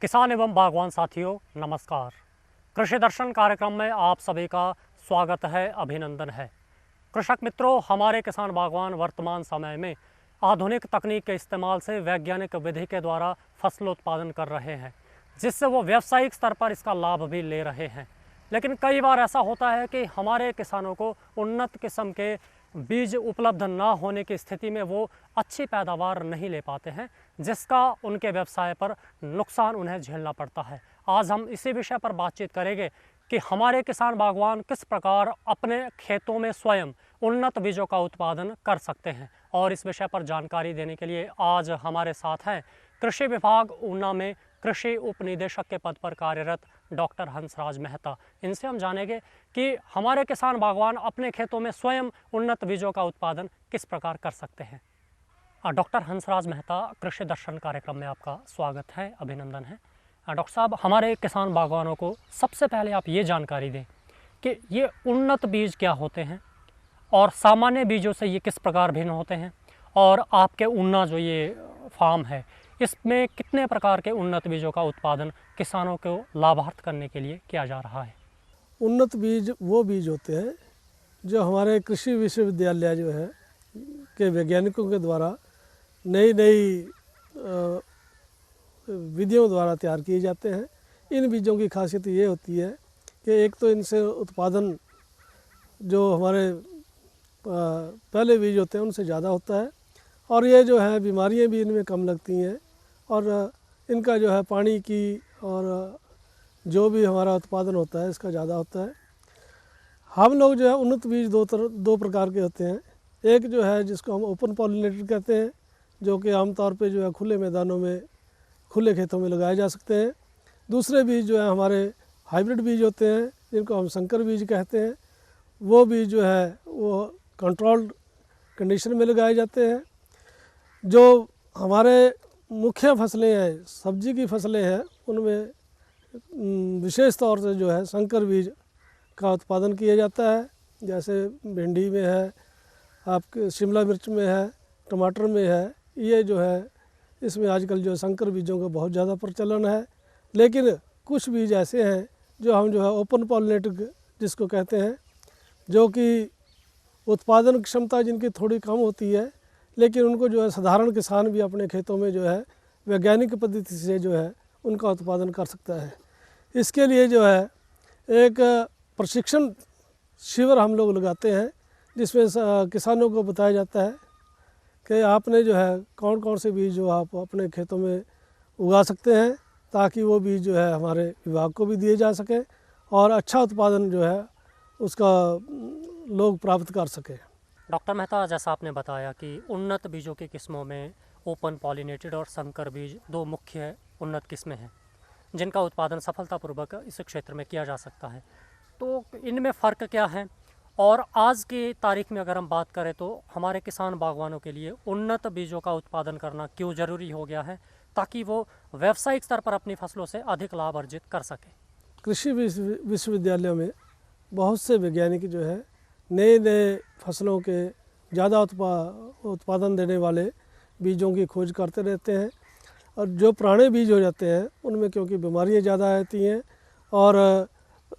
किसान एवं बागवान साथियों नमस्कार। कृषि दर्शन कार्यक्रम में आप सभी का स्वागत है, अभिनंदन है। कृषक मित्रों, हमारे किसान बागवान वर्तमान समय में आधुनिक तकनीक के इस्तेमाल से वैज्ञानिक विधि के द्वारा फसल उत्पादन कर रहे हैं, जिससे वो व्यावसायिक स्तर पर इसका लाभ भी ले रहे हैं। लेकिन कई बार ऐसा होता है कि हमारे किसानों को उन्नत किस्म के बीज उपलब्ध ना होने की स्थिति में वो अच्छी पैदावार नहीं ले पाते हैं, जिसका उनके व्यवसाय पर नुकसान उन्हें झेलना पड़ता है। आज हम इसी विषय पर बातचीत करेंगे कि हमारे किसान बागवान किस प्रकार अपने खेतों में स्वयं उन्नत बीजों का उत्पादन कर सकते हैं। और इस विषय पर जानकारी देने के लिए आज हमारे साथ हैं कृषि विभाग ऊना में कृषि उप निदेशक के पद पर कार्यरत डॉक्टर हंसराज मेहता। इनसे हम जानेंगे कि हमारे किसान बागवान अपने खेतों में स्वयं उन्नत बीजों का उत्पादन किस प्रकार कर सकते हैं। डॉक्टर हंसराज मेहता, कृषि दर्शन कार्यक्रम में आपका स्वागत है, अभिनंदन है। डॉक्टर साहब, हमारे किसान बागवानों को सबसे पहले आप ये जानकारी दें कि ये उन्नत बीज क्या होते हैं और सामान्य बीजों से ये किस प्रकार भिन्न होते हैं, और आपके ऊना जो ये फार्म है इसमें कितने प्रकार के उन्नत बीजों का उत्पादन किसानों को लाभार्थ करने के लिए किया जा रहा है। उन्नत बीज वो बीज होते हैं जो हमारे कृषि विश्वविद्यालय जो है के वैज्ञानिकों के द्वारा नई विधियों द्वारा तैयार किए जाते हैं। इन बीजों की खासियत ये होती है कि एक तो इनसे उत्पादन जो हमारे पहले बीज होते हैं उनसे ज़्यादा होता है, और ये जो है बीमारियां भी इनमें कम लगती हैं, और इनका जो है पानी की और जो भी हमारा उत्पादन होता है इसका ज़्यादा होता है। हम लोग जो है उन्नत बीज दो प्रकार के होते हैं। एक जो है जिसको हम ओपन पॉलिनेटेड कहते हैं, जो कि आमतौर पे जो है खुले मैदानों में, खुले खेतों में लगाए जा सकते हैं। दूसरे बीज जो है हमारे हाइब्रिड बीज होते हैं, जिनको हम संकर बीज कहते हैं। वो बीज जो है वो कंट्रोल्ड कंडीशन में लगाए जाते हैं। जो हमारे मुख्य फसलें हैं, सब्जी की फसलें हैं, उनमें विशेष तौर से जो है संकर बीज का उत्पादन किया जाता है। जैसे भिंडी में है, आपके शिमला मिर्च में है, टमाटर में है, ये जो है इसमें आजकल जो संकर बीजों का बहुत ज़्यादा प्रचलन है। लेकिन कुछ बीज ऐसे हैं जो हम जो है ओपन पॉलिनेटेड जिसको कहते हैं, जो कि उत्पादन क्षमता जिनकी थोड़ी कम होती है, लेकिन उनको जो है साधारण किसान भी अपने खेतों में जो है वैज्ञानिक पद्धति से जो है उनका उत्पादन कर सकता है। इसके लिए जो है एक प्रशिक्षण शिविर हम लोग लगाते हैं, जिसमें किसानों को बताया जाता है कि आपने जो है कौन कौन से बीज जो आप अपने खेतों में उगा सकते हैं, ताकि वो बीज जो है हमारे विभाग को भी दिए जा सके और अच्छा उत्पादन जो है उसका लोग प्राप्त कर सके। डॉक्टर मेहता, जैसा आपने बताया कि उन्नत बीजों की किस्मों में ओपन पॉलिनेटेड और संकर बीज दो मुख्य उन्नत किस्में हैं, जिनका उत्पादन सफलतापूर्वक इस क्षेत्र में किया जा सकता है। तो इनमें फ़र्क क्या है, और आज की तारीख में अगर हम बात करें तो हमारे किसान बागवानों के लिए उन्नत बीजों का उत्पादन करना क्यों ज़रूरी हो गया है, ताकि वो व्यावसायिक स्तर पर अपनी फसलों से अधिक लाभ अर्जित कर सकें। कृषि विश्वविद्यालयों में बहुत से वैज्ञानिक जो है नए फसलों के ज़्यादा उत्पादन देने वाले बीजों की खोज करते रहते हैं। और जो पुराने बीज हो जाते हैं उनमें क्योंकि बीमारियां ज़्यादा आती हैं और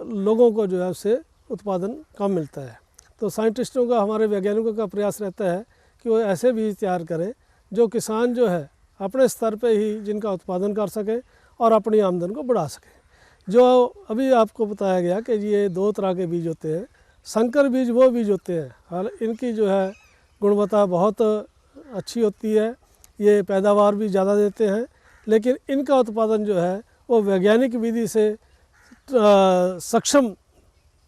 लोगों को जो है उससे उत्पादन कम मिलता है, तो साइंटिस्टों का, हमारे वैज्ञानिकों का प्रयास रहता है कि वो ऐसे बीज तैयार करें जो किसान जो है अपने स्तर पे ही जिनका उत्पादन कर सके और अपनी आमदन को बढ़ा सके। जो अभी आपको बताया गया कि ये दो तरह के बीज होते हैं। संकर बीज वो बीज होते हैं, हाल इनकी जो है गुणवत्ता बहुत अच्छी होती है, ये पैदावार भी ज़्यादा देते हैं, लेकिन इनका उत्पादन जो है वो वैज्ञानिक विधि से सक्षम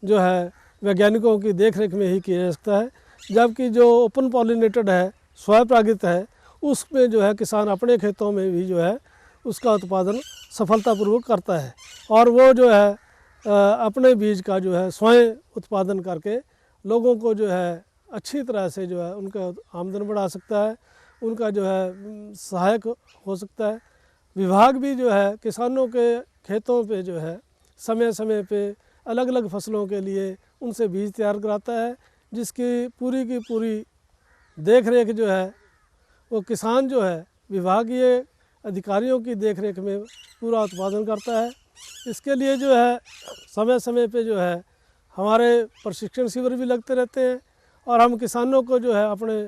जो है वैज्ञानिकों की देखरेख में ही किया जा सकता है। जबकि जो ओपन पॉलिनेटेड है, स्वयंपरागित है, उसमें जो है किसान अपने खेतों में भी जो है उसका उत्पादन सफलतापूर्वक करता है, और वो जो है अपने बीज का जो है स्वयं उत्पादन करके लोगों को जो है अच्छी तरह से जो है उनका आमदन बढ़ा सकता है, उनका जो है सहायक हो सकता है। विभाग भी जो है किसानों के खेतों पे जो है समय समय पे अलग अलग फसलों के लिए उनसे बीज तैयार कराता है, जिसकी पूरी की पूरी देख रेख जो है वो किसान जो है विभागीय अधिकारियों की देखरेख में पूरा उत्पादन करता है। इसके लिए जो है समय समय पे जो है हमारे प्रशिक्षण शिविर भी लगते रहते हैं और हम किसानों को जो है अपने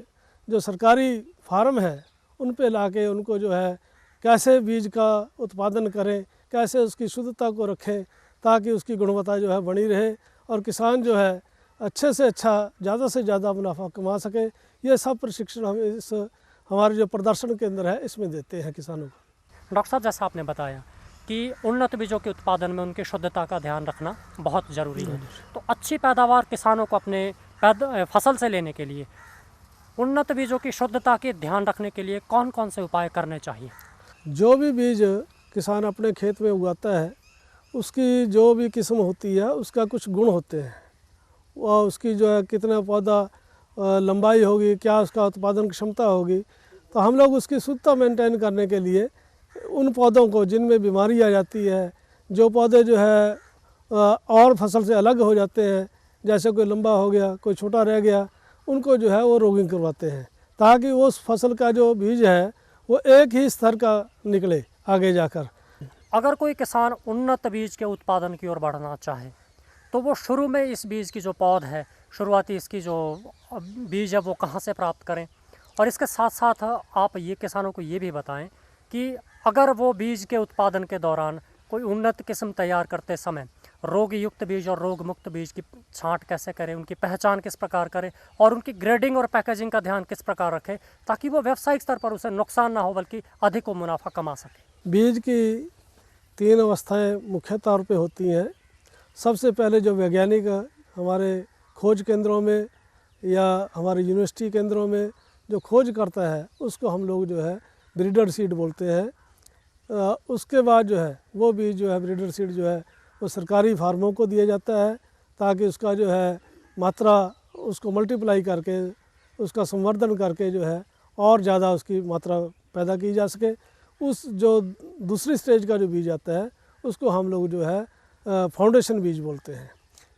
जो सरकारी फार्म है उन पे लाके उनको जो है कैसे बीज का उत्पादन करें, कैसे उसकी शुद्धता को रखें ताकि उसकी गुणवत्ता जो है बनी रहे और किसान जो है अच्छे से अच्छा ज़्यादा से ज़्यादा मुनाफा कमा सके। ये सब प्रशिक्षण हम इस हमारे जो प्रदर्शन केंद्र है इसमें देते हैं किसानों को। डॉक्टर साहब, जैसा आपने बताया कि उन्नत बीजों के उत्पादन में उनकी शुद्धता का ध्यान रखना बहुत ज़रूरी है, तो अच्छी पैदावार किसानों को अपने फसल से लेने के लिए उन्नत बीजों की शुद्धता के ध्यान रखने के लिए कौन कौन से उपाय करने चाहिए? जो भी बीज किसान अपने खेत में उगाता है उसकी जो भी किस्म होती है उसका कुछ गुण होते हैं। वह उसकी जो है कितना पौधा लंबाई होगी, क्या उसका उत्पादन क्षमता होगी, तो हम लोग उसकी शुद्धता मेंटेन करने के लिए उन पौधों को जिनमें बीमारी आ जाती है, जो पौधे जो है और फसल से अलग हो जाते हैं, जैसे कोई लंबा हो गया कोई छोटा रह गया, उनको जो है वो रोगिंग करवाते हैं ताकि उस फसल का जो बीज है वो एक ही स्तर का निकले आगे जाकर। अगर कोई किसान उन्नत बीज के उत्पादन की ओर बढ़ना चाहे तो वो शुरू में इस बीज की जो पौध है, शुरुआती इसकी जो बीज है वो कहाँ से प्राप्त करें? और इसके साथ साथ आप ये किसानों को ये भी बताएं कि अगर वो बीज के उत्पादन के दौरान कोई उन्नत किस्म तैयार करते समय रोग युक्त बीज और रोग मुक्त बीज की छांट कैसे करें, उनकी पहचान किस प्रकार करें और उनकी ग्रेडिंग और पैकेजिंग का ध्यान किस प्रकार रखें ताकि वो व्यावसायिक स्तर पर उसे नुकसान ना हो बल्कि अधिक वो मुनाफा कमा सके। बीज की 3 अवस्थाएं मुख्य तौर पे होती हैं। सबसे पहले जो वैज्ञानिक हमारे खोज केंद्रों में या हमारे यूनिवर्सिटी केंद्रों में जो खोज करता है उसको हम लोग जो है ब्रीडर सीड बोलते हैं। उसके बाद जो है वो बीज जो है ब्रीडर सीड जो है वो सरकारी फार्मों को दिया जाता है ताकि उसका जो है मात्रा उसको मल्टीप्लाई करके उसका संवर्धन करके जो है और ज़्यादा उसकी मात्रा पैदा की जा सके। उस जो दूसरी स्टेज का जो बीज आता है उसको हम लोग जो है फाउंडेशन बीज बोलते हैं।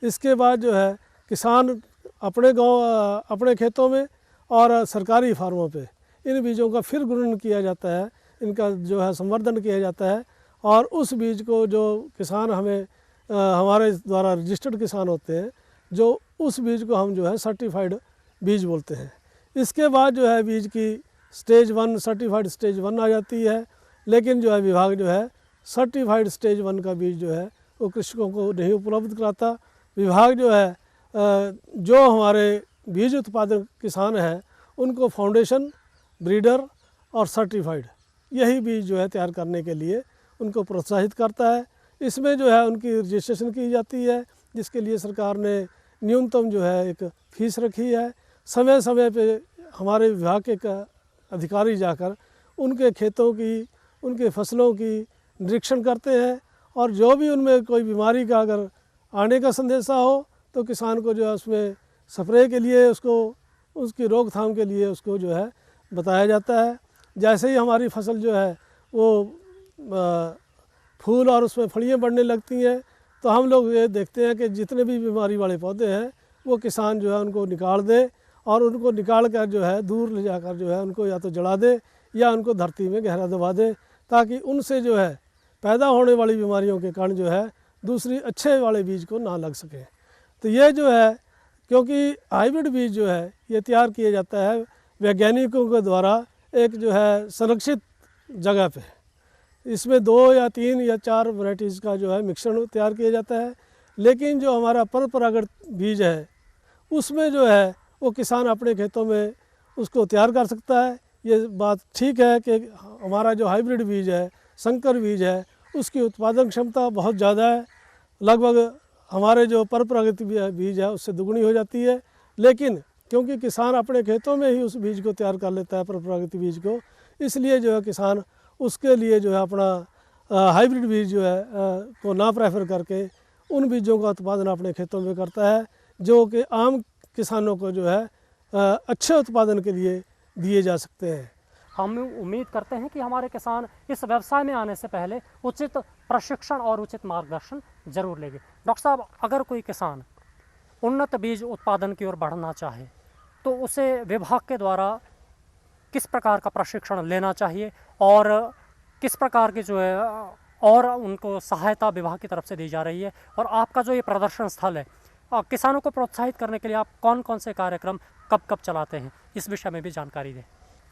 इसके बाद जो है किसान अपने गांव अपने खेतों में और सरकारी फार्मों पे इन बीजों का फिर गुणन किया जाता है, इनका जो है संवर्धन किया जाता है और उस बीज को जो किसान हमें हमारे द्वारा रजिस्टर्ड किसान होते हैं जो उस बीज को हम जो है सर्टिफाइड बीज बोलते हैं। इसके बाद जो है बीज की स्टेज 1 सर्टिफाइड स्टेज 1 आ जाती है, लेकिन जो है विभाग जो है सर्टिफाइड स्टेज 1 का बीज जो है वो कृषकों को नहीं उपलब्ध कराता। विभाग जो है जो हमारे बीज उत्पादक किसान हैं उनको फाउंडेशन, ब्रीडर और सर्टिफाइड यही बीज जो है तैयार करने के लिए उनको प्रोत्साहित करता है। इसमें जो है उनकी रजिस्ट्रेशन की जाती है जिसके लिए सरकार ने न्यूनतम जो है एक फ़ीस रखी है। समय समय पे हमारे विभाग के अधिकारी जाकर उनके खेतों की उनके फसलों की निरीक्षण करते हैं और जो भी उनमें कोई बीमारी का अगर आने का संदेशा हो तो किसान को जो है उसमें स्प्रे के लिए उसको उसकी रोकथाम के लिए उसको जो है बताया जाता है। जैसे ही हमारी फसल जो है वो फूल और उसमें फलियाँ बढ़ने लगती हैं तो हम लोग ये देखते हैं कि जितने भी बीमारी वाले पौधे हैं वो किसान जो है उनको निकाल दे और उनको निकाल कर जो है दूर ले जाकर जो है उनको या तो जला दे या उनको धरती में गहरा दबा दे ताकि उनसे जो है पैदा होने वाली बीमारियों के कारण जो है दूसरी अच्छे वाले बीज को ना लग सके। तो ये जो है क्योंकि हाइब्रिड बीज जो है ये तैयार किया जाता है वैज्ञानिकों के द्वारा एक जो है संरक्षित जगह पे, इसमें 2 या 3 या 4 वैरायटीज़ का जो है मिश्रण तैयार किया जाता है। लेकिन जो हमारा परंपरागत बीज है उसमें जो है वो किसान अपने खेतों में उसको तैयार कर सकता है। ये बात ठीक है कि हमारा जो हाइब्रिड बीज है, संकर बीज है, उसकी उत्पादन क्षमता बहुत ज़्यादा है, लगभग हमारे जो परंपरागत बीज है उससे दुगनी हो जाती है। लेकिन क्योंकि किसान अपने खेतों में ही उस बीज को तैयार कर लेता है परंपरागत बीज को, इसलिए जो है किसान उसके लिए जो है अपना हाइब्रिड बीज जो है को ना प्रेफर करके उन बीजों का उत्पादन अपने खेतों में करता है जो कि आम किसानों को जो है अच्छे उत्पादन के लिए दिए जा सकते हैं। हम उम्मीद करते हैं कि हमारे किसान इस व्यवसाय में आने से पहले उचित प्रशिक्षण और उचित मार्गदर्शन जरूर लेंगे। डॉक्टर साहब, अगर कोई किसान उन्नत बीज उत्पादन की ओर बढ़ना चाहे तो उसे विभाग के द्वारा किस प्रकार का प्रशिक्षण लेना चाहिए और किस प्रकार की जो है और उनको सहायता विभाग की तरफ से दी जा रही है, और आपका जो ये प्रदर्शन स्थल है किसानों को प्रोत्साहित करने के लिए आप कौन कौन से कार्यक्रम कब कब चलाते हैं, इस विषय में भी जानकारी दें।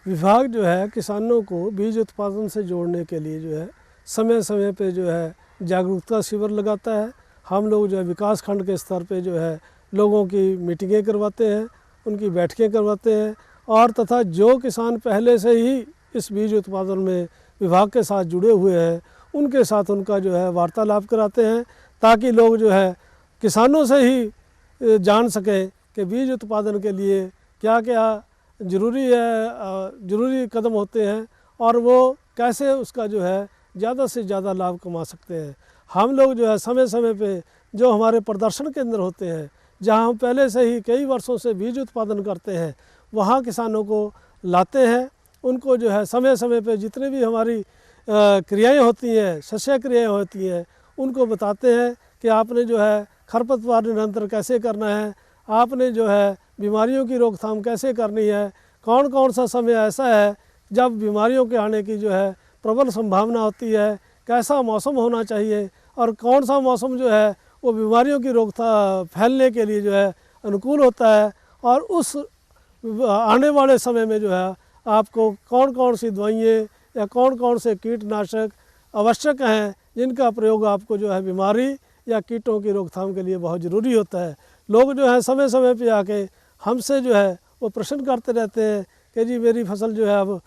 विभाग जो है किसानों को बीज उत्पादन से जोड़ने के लिए जो है समय समय पे जो है जागरूकता शिविर लगाता है। हम लोग जो है विकास खंड के स्तर पे जो है लोगों की मीटिंगें करवाते हैं, उनकी बैठकें करवाते हैं, और तथा जो किसान पहले से ही इस बीज उत्पादन में विभाग के साथ जुड़े हुए हैं उनके साथ उनका जो है वार्तालाप कराते हैं, ताकि लोग जो है किसानों से ही जान सकें कि बीज उत्पादन के लिए क्या क्या ज़रूरी कदम होते हैं और वो कैसे उसका जो है ज़्यादा से ज़्यादा लाभ कमा सकते हैं। हम लोग जो है समय समय पे जो हमारे प्रदर्शन केंद्र होते हैं, जहाँ हम पहले से ही कई वर्षों से बीज उत्पादन करते हैं, वहाँ किसानों को लाते हैं। उनको जो है समय समय पे जितने भी हमारी क्रियाएं होती हैं, शस्य क्रियाएं होती हैं, उनको बताते हैं कि आपने जो है खरपतवार नियंत्रण कैसे करना है, आपने जो है बीमारियों की रोकथाम कैसे करनी है, कौन कौन सा समय ऐसा है जब बीमारियों के आने की जो है प्रबल संभावना होती है, कैसा मौसम होना चाहिए और कौन सा मौसम जो है वो बीमारियों की रोकथाम फैलने के लिए जो है अनुकूल होता है, और उस आने वाले समय में जो है आपको कौन कौन सी दवाइयाँ या कौन कौन से कीटनाशक आवश्यक हैं जिनका प्रयोग आपको जो है बीमारी या कीटों की रोकथाम के लिए बहुत ज़रूरी होता है। लोग जो है समय समय पे आके हमसे जो है वो प्रश्न करते रहते हैं कि जी मेरी फसल जो है अब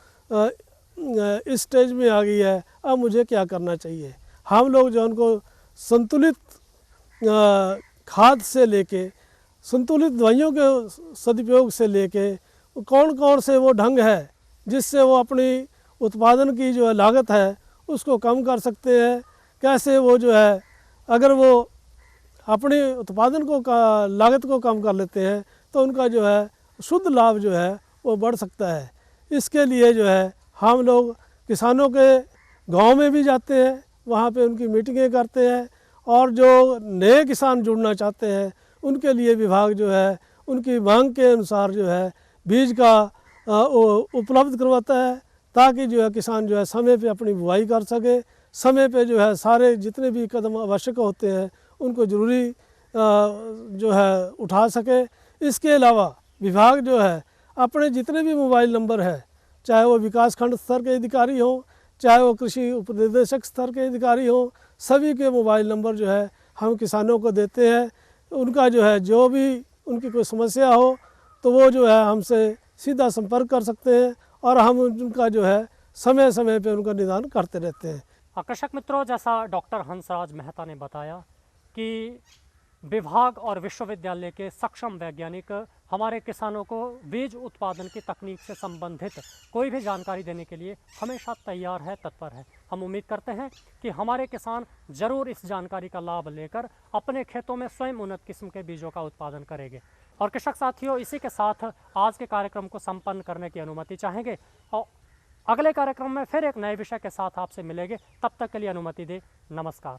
इस स्टेज में आ गई है, अब मुझे क्या करना चाहिए। हम लोग जो उनको संतुलित खाद से लेके संतुलित दवाइयों के सदुपयोग से लेके कौन कौन से वो ढंग है जिससे वो अपनी उत्पादन की जो है लागत है उसको कम कर सकते हैं, कैसे वो जो है अगर वो अपने उत्पादन को लागत को कम कर लेते हैं तो उनका जो है शुद्ध लाभ जो है वो बढ़ सकता है। इसके लिए जो है हम लोग किसानों के गांव में भी जाते हैं, वहाँ पे उनकी मीटिंगें करते हैं, और जो नए किसान जुड़ना चाहते हैं उनके लिए विभाग जो है उनकी मांग के अनुसार जो है बीज का उपलब्ध करवाता है, ताकि जो है किसान जो है समय पे अपनी बुआई कर सके, समय पे जो है सारे जितने भी कदम आवश्यक होते हैं उनको ज़रूरी जो है उठा सके। इसके अलावा विभाग जो है अपने जितने भी मोबाइल नंबर है, चाहे वो विकास खंड स्तर के अधिकारी हों, चाहे वो कृषि उपनिदेशक स्तर के अधिकारी हों, सभी के मोबाइल नंबर जो है हम किसानों को देते हैं। उनका जो है जो भी उनकी कोई समस्या हो तो वो जो है हमसे सीधा संपर्क कर सकते हैं, और हम उनका जो है समय समय पे उनका निदान करते रहते हैं। कृषक मित्रों, जैसा डॉक्टर हंसराज मेहता ने बताया कि विभाग और विश्वविद्यालय के सक्षम वैज्ञानिक हमारे किसानों को बीज उत्पादन की तकनीक से संबंधित कोई भी जानकारी देने के लिए हमेशा तैयार है, तत्पर है। हम उम्मीद करते हैं कि हमारे किसान ज़रूर इस जानकारी का लाभ लेकर अपने खेतों में स्वयं उन्नत किस्म के बीजों का उत्पादन करेंगे। और कृषक साथियों, इसी के साथ आज के कार्यक्रम को संपन्न करने की अनुमति चाहेंगे, और अगले कार्यक्रम में फिर एक नए विषय के साथ आपसे मिलेंगे। तब तक के लिए अनुमति दे, नमस्कार।